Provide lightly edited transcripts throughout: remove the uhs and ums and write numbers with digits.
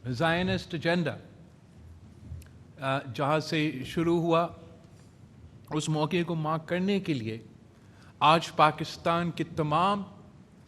زائنسٹ agenda جہاں سے شروع ہوا، اس موقع کو مارک کرنے کے لیے آج پاکستان کی تمام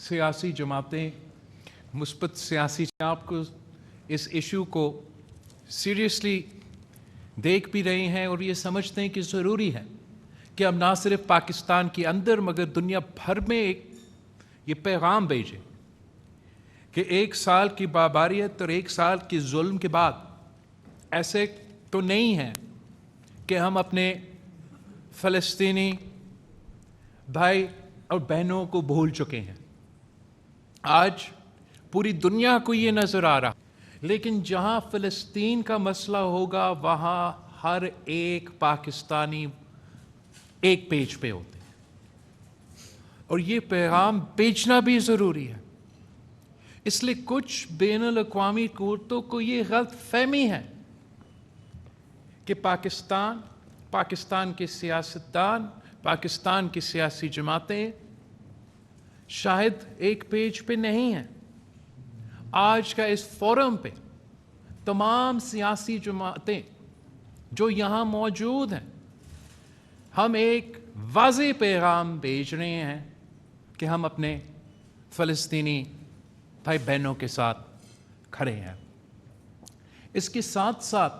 سیاسی جماعتیں، مثبت سیاسی آپ کو اس ایشو کو سیریسلی دیکھ بھی رہے ہیں اور یہ سمجھتے ہیں کہ ضروری ہے کہ ہم نہ صرف پاکستان کے اندر مگر دنیا بھر میں ایک یہ پیغام بھیجیں کہ 1 سال کی باباریت اور 1 سال کی ظلم کے بعد ایسے تو نہیں ہے کہ ہم اپنے فلسطینی بھائی اور بہنوں کو بھول چکے ہیں۔ آج پوری دنیا کو یہ نظر آ رہا، لیکن جہاں فلسطین کا مسئلہ ہوگا وہاں ہر ایک پاکستانی ایک پیج پہ ہوتے ہیں، اور یہ پیغام بیچنا بھی ضروری ہے۔ اس لیے کچھ بین الاقوامی قوتوں کو یہ غلط فہمی ہے کہ پاکستان کے سیاستدان، پاکستان کی سیاسی جماعتیں شاید ایک پیج پہ نہیں ہیں۔ آج کا اس فورم پہ تمام سیاسی جماعتیں جو یہاں موجود ہیں، ہم ایک واضح پیغام بھیج رہے ہیں کہ ہم اپنے فلسطینی بھائی بہنوں کے ساتھ کھڑے ہیں۔ اس کے ساتھ ساتھ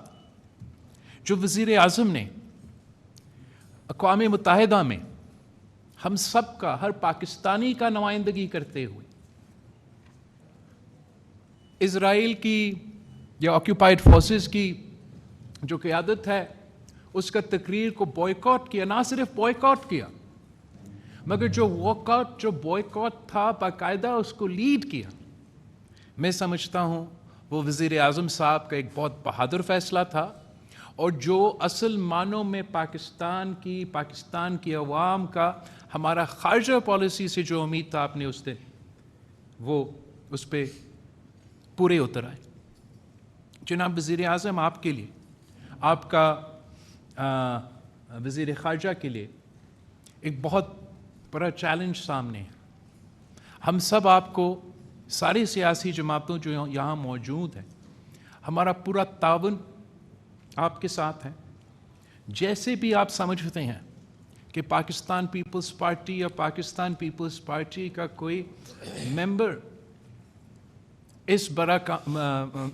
جو وزیر اعظم نے اقوام متحدہ میں ہم سب کا، ہر پاکستانی کا نمائندگی کرتے ہوئے اسرائیل کی یا آکیوپائڈ فورسز کی جو قیادت ہے اس کا تقریر کو بوائیکاٹ کیا، نہ صرف بوائیکاٹ کیا مگر جو بوائیکاٹ تھا باقاعدہ اس کو لیڈ کیا۔ میں سمجھتا ہوں وہ وزیر اعظم صاحب کا ایک بہت بہادر فیصلہ تھا، اور جو اصل معنوں میں پاکستان کی عوام کا، ہمارا خارجہ پالیسی سے جو امید تھا آپ نے اس دن، وہ اس پہ پورے اتر آئے۔ جناب وزیر اعظم، آپ کے لیے، آپ کا وزیر خارجہ کے لیے ایک بہت بڑا چیلنج سامنے ہے۔ ہم سب آپ کو، ساری سیاسی جماعتوں جو یہاں موجود ہیں، ہمارا پورا تعاون آپ کے ساتھ ہے۔ جیسے بھی آپ سمجھتے ہیں کہ پاکستان پیپلز پارٹی یا پاکستان پیپلز پارٹی کا کوئی ممبر اس بڑا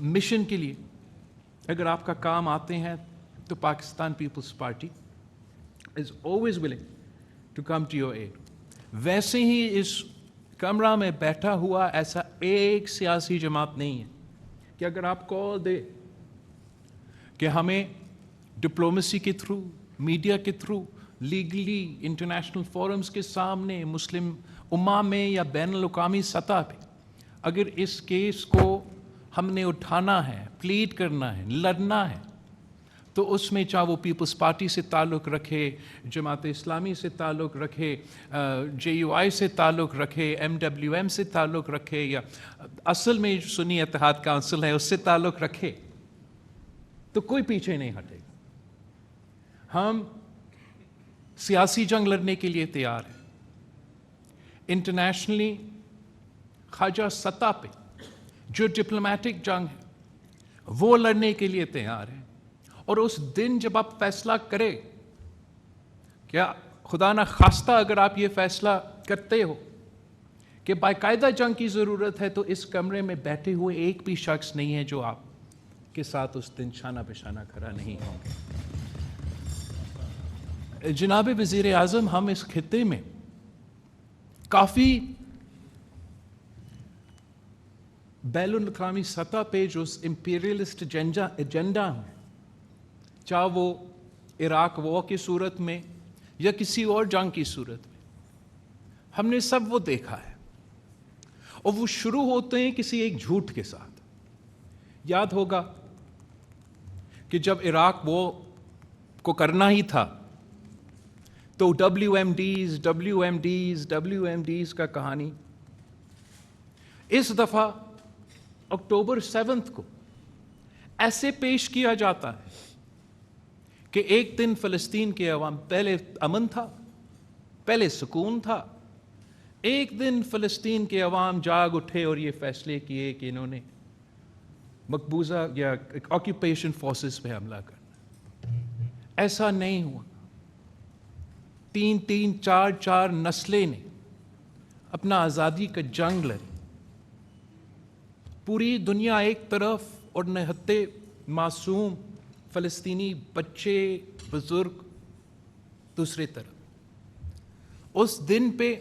مشن کے لیے اگر آپ کا کام آتے ہیں تو Pakistan Peoples Party is always willing to come to your aid۔ ویسے ہی اس کمرہ میں بیٹھا ہوا ایسا ایک سیاسی جماعت نہیں ہے کہ اگر آپ کال دے کہ ہمیں ڈپلومیسی کے تھرو، میڈیا کے تھرو، لیگلی انٹرنیشنل فورمز کے سامنے، مسلم امہ میں یا بین الاقوامی سطح پہ اگر اس کیس کو ہم نے اٹھانا ہے، پلیڈ کرنا ہے، لڑنا ہے، تو اس میں چاہے وہ پیپلز پارٹی سے تعلق رکھے، جماعت اسلامی سے تعلق رکھے، JUI سے تعلق رکھے، MWM سے تعلق رکھے، یا اصل میں سنی اتحاد کونسل ہے اس سے تعلق رکھے، تو کوئی پیچھے نہیں ہٹے گا۔ ہم سیاسی جنگ لڑنے کے لیے تیار ہیں، انٹرنیشنلی خارجہ سطح پہ جو ڈپلومیٹک جنگ ہے وہ لڑنے کے لیے تیار ہیں۔ اور اس دن جب آپ فیصلہ کریں، کیا خدا نہ خواستہ اگر آپ یہ فیصلہ کرتے ہو کہ باقاعدہ جنگ کی ضرورت ہے، تو اس کمرے میں بیٹھے ہوئے ایک بھی شخص نہیں ہے جو آپ کے ساتھ اس دن شانہ بہ شانہ کھڑا نہیں ہوں گے۔ جناب وزیر اعظم، ہم اس خطے میں کافی بین الاقوامی سطح پہ جو امپیریلسٹ ایجنڈا ہے، چاہے وہ عراق وار کی صورت میں یا کسی اور جنگ کی صورت میں، ہم نے سب وہ دیکھا ہے، اور وہ شروع ہوتے ہیں کسی ایک جھوٹ کے ساتھ۔ یاد ہوگا کہ جب عراق وار کو کرنا ہی تھا تو WMDs کا کہانی اس دفعہ اکتوبر 7 کو ایسے پیش کیا جاتا ہے کہ ایک دن فلسطین کے عوام، پہلے امن تھا، پہلے سکون تھا، ایک دن فلسطین کے عوام جاگ اٹھے اور یہ فیصلے کیے کہ انہوں نے مقبوضہ یا آکیوپیشن فورسز پہ حملہ کرنا. ایسا نہیں ہوا. 3 4 نسلیں نے اپنا آزادی کا جنگ لڑی. پوری دنیا ایک طرف اور نہتے معصوم فلسطینی بچے بزرگ دوسری طرف. اس دن پہ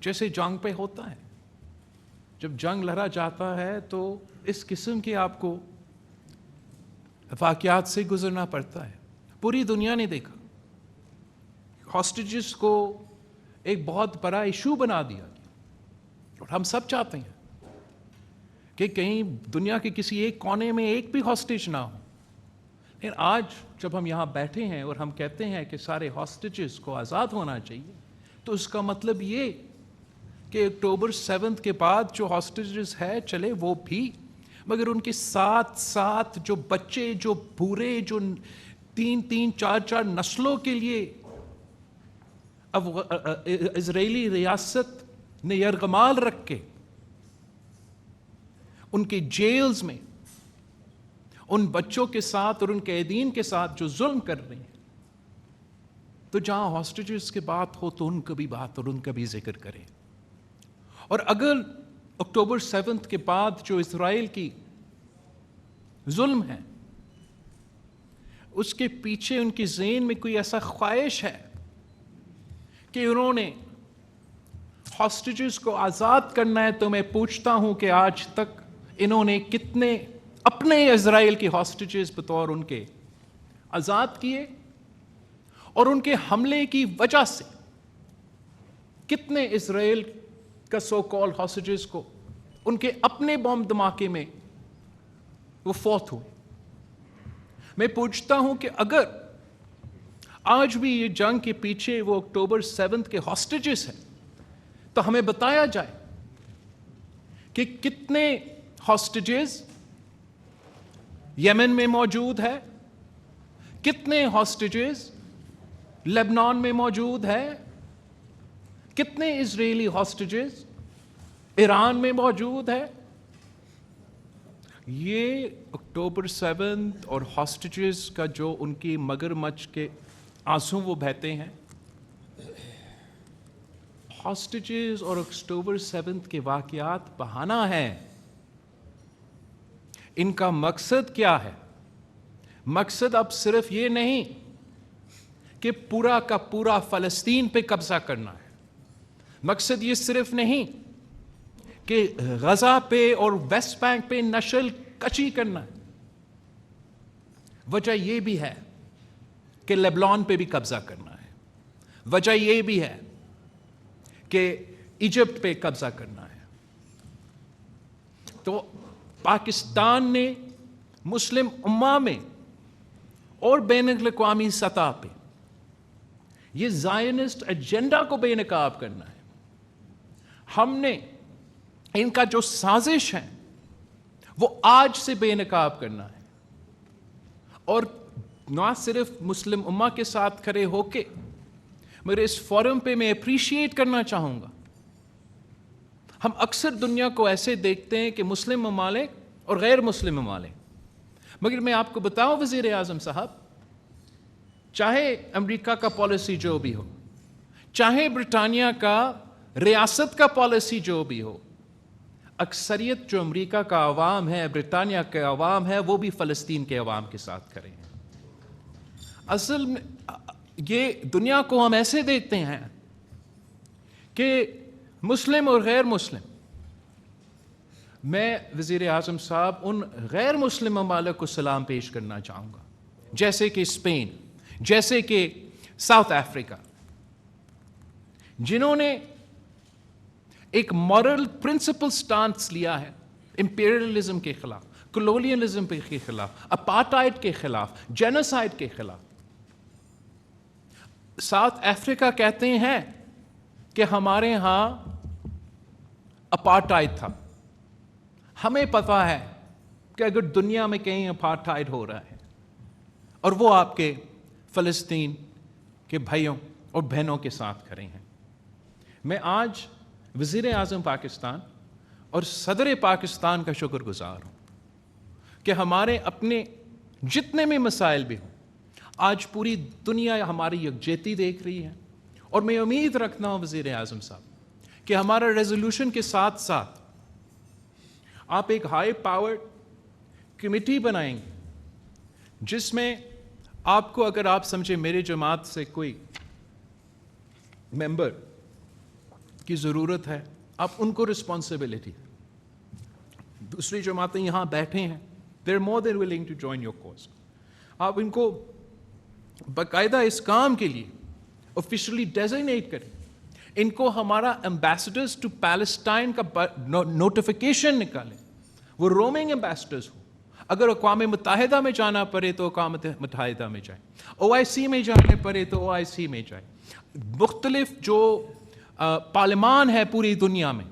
جیسے جنگ پہ ہوتا ہے، جب جنگ لڑا جاتا ہے تو اس قسم کے آپ کو واقعات سے گزرنا پڑتا ہے. پوری دنیا نے دیکھا. ہاسٹیجز کو ایک بہت بڑا ایشو بنا دیا گیا، اور ہم سب چاہتے ہیں کہ کہیں دنیا کے کسی ایک کونے میں ایک بھی ہاسٹیج نہ ہو. لیکن آج جب ہم یہاں بیٹھے ہیں اور ہم کہتے ہیں کہ سارے ہاسٹیجز کو آزاد ہونا چاہیے، تو اس کا مطلب یہ کہ اکتوبر 7 کے بعد جو ہاسٹیجز ہے چلے وہ بھی، مگر ان کے ساتھ ساتھ جو بچے، جو بوڑھے، جو 3 4 نسلوں کے لیے اب اسرائیلی ریاست نے یرغمال رکھ کے ان کے جیلز میں ان بچوں کے ساتھ اور ان قیدین کے ساتھ جو ظلم کر رہے ہیں، تو جہاں ہاسٹیجز کی بات ہو تو ان کا بھی بات اور ان کا بھی ذکر کریں. اور اگر اکتوبر 7 کے بعد جو اسرائیل کی ظلم ہے اس کے پیچھے ان کی ذہن میں کوئی ایسا خواہش ہے کہ انہوں نے ہاسٹیجز کو آزاد کرنا ہے، تو میں پوچھتا ہوں کہ آج تک انہوں نے کتنے اپنے اسرائیل کے ہاسٹیجز بطور ان کے آزاد کیے، اور ان کے حملے کی وجہ سے کتنے اسرائیل کا سو کال ہاسٹیجز کو ان کے اپنے بم دھماکے میں وہ فوت ہوئے. میں پوچھتا ہوں کہ اگر آج بھی یہ جنگ کے پیچھے وہ اکتوبر 7 کے ہاسٹیجز ہیں، تو ہمیں بتایا جائے کہ کتنے ہاسٹیجز یمن میں موجود ہے، کتنے ہاسٹیجز لیبنان میں موجود ہے، کتنے اسرائیلی ہاسٹیجز ایران میں موجود ہے. یہ اکتوبر 7 اور ہاسٹیجز کا جو ان کی مگرمچھ کے آنسو وہ بہتے ہیں، ہاسٹیجز اور اکتوبر 7 کے واقعات بہانہ ہیں. ان کا مقصد کیا ہے؟ مقصد اب صرف یہ نہیں کہ پورا کا پورا فلسطین پہ قبضہ کرنا ہے. مقصد یہ صرف نہیں کہ غزہ پہ اور ویسٹ بینک پہ نشل کشی کرنا ہے. وجہ یہ بھی ہے کہ لیبنان پہ بھی قبضہ کرنا ہے. وجہ یہ بھی ہے کہ ایجپٹ پہ قبضہ کرنا ہے. تو پاکستان نے مسلم امہ میں اور بین الاقوامی سطح پہ یہ زائنسٹ ایجنڈا کو بے نقاب کرنا ہے. ہم نے ان کا جو سازش ہے وہ آج سے بے نقاب کرنا ہے، اور نہ صرف مسلم امہ کے ساتھ کھڑے ہو کے، مگر اس فورم پہ میں اپریشیٹ کرنا چاہوں گا. ہم اکثر دنیا کو ایسے دیکھتے ہیں کہ مسلم ممالک اور غیر مسلم ممالک، مگر میں آپ کو بتاؤں وزیر اعظم صاحب، چاہے امریکہ کا پالیسی جو بھی ہو، چاہے برطانیہ کا ریاست کا پالیسی جو بھی ہو، اکثریت جو امریکہ کا عوام ہے، برطانیہ کے عوام ہے، وہ بھی فلسطین کے عوام کے ساتھ کھڑے ہیں. اصل میں یہ دنیا کو ہم ایسے دیکھتے ہیں کہ مسلم اور غیر مسلم. میں وزیر اعظم صاحب ان غیر مسلم ممالک کو سلام پیش کرنا چاہوں گا، جیسے کہ اسپین، جیسے کہ ساؤتھ افریقہ، جنہوں نے ایک مورل پرنسپل سٹانس لیا ہے امپیریلزم کے خلاف، کولونیلزم کے خلاف، اپارٹائڈ کے خلاف، جینوسائڈ کے خلاف. ساؤتھ افریقہ کہتے ہیں کہ ہمارے ہاں اپارٹائڈ تھا. ہمیں پتہ ہے کہ اگر دنیا میں کہیں اپارٹائڈ ہو رہا ہے، اور وہ آپ کے فلسطین کے بھائیوں اور بہنوں کے ساتھ کھڑے ہیں. میں آج وزیر اعظم پاکستان اور صدر پاکستان کا شکر گزار ہوں کہ ہمارے اپنے جتنے بھی مسائل بھی ہوں، آج پوری دنیا ہماری یکجہتی دیکھ رہی ہے، اور میں امید رکھتا ہوں وزیر اعظم صاحب کہ ہمارا ریزولوشن کے ساتھ ساتھ آپ ایک ہائی پاورڈ کمیٹی بنائیں گے جس میں آپ کو، اگر آپ سمجھیں میرے جماعت سے کوئی ممبر کی ضرورت ہے، آپ ان کو رسپانسبلٹی، دوسری جماعتیں یہاں بیٹھے ہیں، they are more than willing to join your cause, آپ ان کو باقاعدہ اس کام کے لیے آفیشلی ڈیزگنیٹ کریں، ان کو ہمارا ایمبیسڈرز ٹو پیلسٹائن کا نوٹیفیکیشن نکالیں، وہ رومنگ ایمبیسڈرز ہوں، اگر اقوام متحدہ میں جانا پڑے تو اقوام متحدہ میں جائیں، OIC میں جانے پڑے تو OIC میں جائیں، مختلف جو پارلیمان ہے پوری دنیا میں،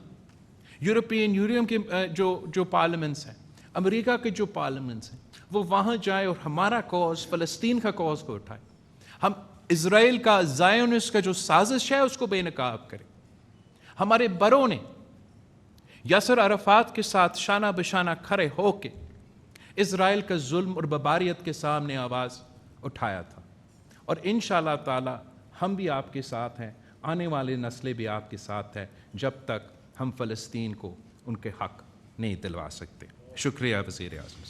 یورپین یونین کے جو پارلیمنٹس ہیں، امریکہ کے جو پارلیمنٹس ہیں، وہ وہاں جائے اور ہمارا کوز، فلسطین کا کوز کو اٹھائے، ہم اسرائیل کا، زائونسٹ کا جو سازش ہے اس کو بے نقاب کریں۔ ہمارے بڑوں نے یاسر عرفات کے ساتھ شانہ بشانہ کھڑے ہو کے اسرائیل کا ظلم اور بربریت کے سامنے آواز اٹھایا تھا، اور انشاءاللہ تعالی ہم بھی آپ کے ساتھ ہیں، آنے والے نسلیں بھی آپ کے ساتھ ہیں، جب تک ہم فلسطین کو ان کے حق نہیں دلوا سکتے۔ شکریہ وزیر اعظم۔